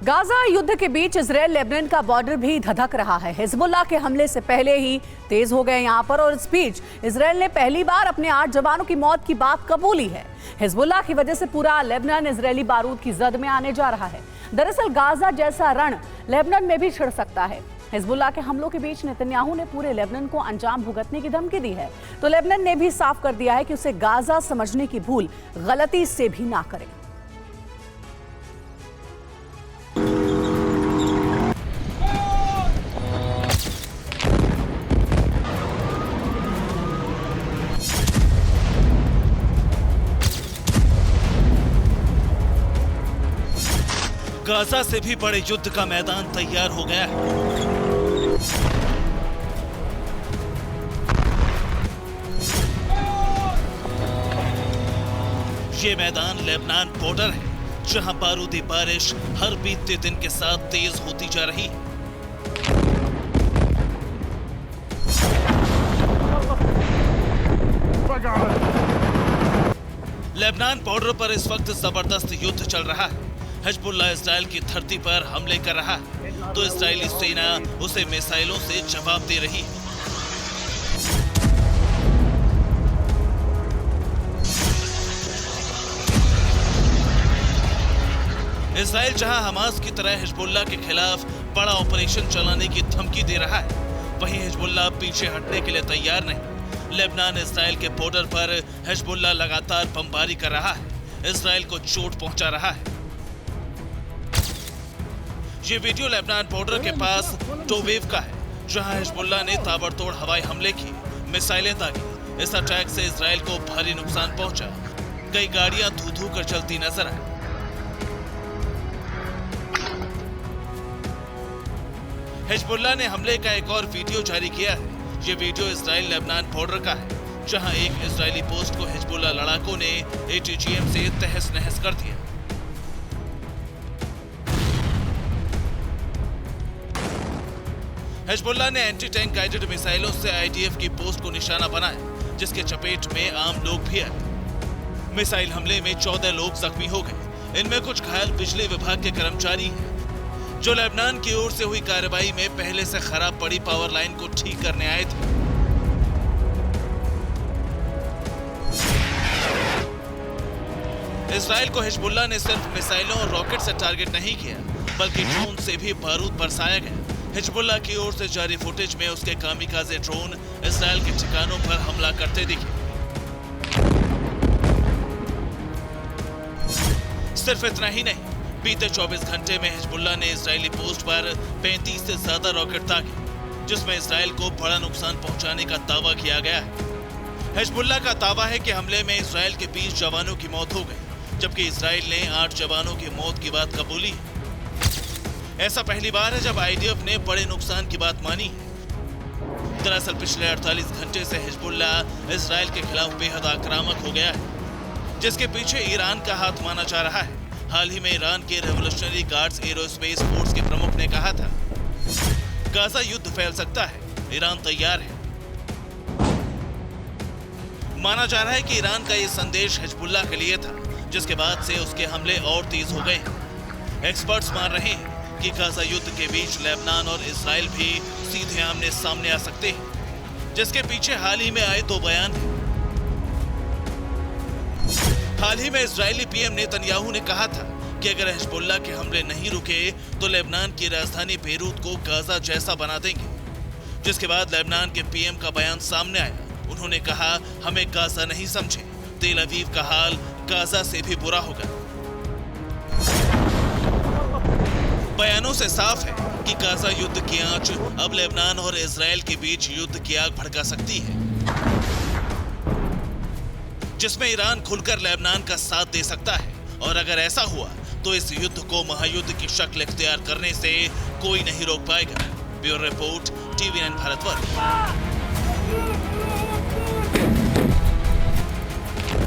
Gaza युद्ध के बीच Israel Lebanon का बॉर्डर भी धधक रहा है। हिजबुल्लाह के हमले से पहले ही तेज हो गए यहां पर, और इस बीच इजराइल ने पहली बार अपने 8 जवानों की मौत की बात कबूली है। हिजबुल्लाह की वजह से पूरा लेबनान इजरायली बारूद की जद में आने जा रहा है। दरअसल गाजा जैसा रण लेबनान में भी छिड़ सकता है। हिजबुल्लाह के हमलों के बीच नेतन्याहू ने पूरे लेबनान को अंजाम भुगतने की धमकी दी है, तो लेबनान ने भी साफ कर दिया है कि उसे गाजा समझने की भूल गलती से भी ना करे। गाजा से भी बड़े युद्ध का मैदान तैयार हो गया है। ये मैदान लेबनान बॉर्डर है, जहां बारूदी बारिश हर बीतते दिन के साथ तेज होती जा रही है। लेबनान बॉर्डर पर इस वक्त जबरदस्त युद्ध चल रहा है। हिजबुल्लाह इजराइल की धरती पर हमले कर रहा है, तो इजरायली सेना उसे मिसाइलों से जवाब दे रही है। इजराइल जहां हमास की तरह हिजबुल्लाह के खिलाफ बड़ा ऑपरेशन चलाने की धमकी दे रहा है, वहीं हिजबुल्लाह पीछे हटने के लिए तैयार नहीं। लेबनान इजराइल के बॉर्डर पर हिजबुल्लाह लगातार बमबारी कर रहा है, इजराइल को चोट पहुंचा रहा है। ये वीडियो लेबनान बॉर्डर के पास टोवेव का है, जहां हिजबुल्लाह ने ताबड़तोड़ हवाई हमले किए, मिसाइलें दागी। इस अटैक से इजराइल को भारी नुकसान पहुंचा। कई गाड़ियां धू-धू कर चलती नजर आई। हिजबुल्लाह ने हमले का एक और वीडियो जारी किया है। ये वीडियो इजराइल लेबनान बॉर्डर का है, जहां एक इजरायली पोस्ट को हिजबुल्लाह लड़ाकों ने ATGM से तहस नहस कर दिया। हिजबुल्लाह ने एंटी टैंक गाइडेड मिसाइलों से IDF की पोस्ट को निशाना बनाया, जिसके चपेट में आम लोग भी आए। मिसाइल हमले में 14 लोग जख्मी हो गए। इनमें कुछ घायल बिजली विभाग के कर्मचारी हैं, जो लेबनान की ओर से हुई कार्रवाई में पहले से खराब पड़ी पावर लाइन को ठीक करने आए थे। इजराइल को हिजबुल्लाह ने सिर्फ मिसाइलों और रॉकेट से टारगेट नहीं किया, बल्कि ड्रोन से भी बारूद बरसाया गया। हिजबुल्लाह की ओर से जारी फुटेज में उसके कामिकाज़े ड्रोन इजराइल के ठिकानों पर हमला करते दिखे। सिर्फ इतना ही नहीं, बीते 24 घंटे में हिजबुल्लाह ने इजरायली पोस्ट पर 35 से ज्यादा रॉकेट दागे, जिसमें इजराइल को बड़ा नुकसान पहुंचाने का दावा किया गया है। हिजबुल्लाह का दावा है कि हमले में इजराइल के 20 जवानों की मौत हो गई, जबकि इजराइल ने 8 जवानों की मौत की बात कबूली है। ऐसा पहली बार है जब IDF ने बड़े नुकसान की बात मानी है। दरअसल पिछले 48 घंटे से हिजबुल्लाह इजराइल के खिलाफ बेहद आक्रामक हो गया है, जिसके पीछे ईरान का हाथ माना जा रहा है। हाल ही में ईरान के रेवोल्यूशनरी गार्ड्स एरोस्पेस फोर्स के प्रमुख ने कहा था, गाजा युद्ध फैल सकता है, ईरान तैयार है। माना जा रहा है कि ईरान का ये संदेश हिजबुल्लाह के लिए था, जिसके बाद से उसके हमले और तेज हो गए। एक्सपर्ट्स मान रहे हैं कि गाजा युद्ध के बीच लेबनान और इजराइल भी सीधे आमने सामने आ सकते हैं, जिसके पीछे हाल ही में आए 2 बयान हैं। हाल ही में इजरायली PM नेतन्याहू ने कहा था कि अगर हिजबुल्लाह के हमले नहीं रुके तो लेबनान की राजधानी बेरूत को गाजा जैसा बना देंगे, जिसके बाद लेबनान के PM का बयान सामने आया। उन्होंने कहा, हमें गाजा नहीं समझे, तेल अवीव का हाल गाजा से भी बुरा होगा। बयानों से साफ है कि गाजा युद्ध की आंच अब लेबनान और इजराइल के बीच युद्ध की आग भड़का सकती है, जिसमें ईरान खुलकर लेबनान का साथ दे सकता है। और अगर ऐसा हुआ तो इस युद्ध को महायुद्ध की शक्ल इख्तियार करने से कोई नहीं रोक पाएगा। Bureau report, TV9 Bharatvarsh.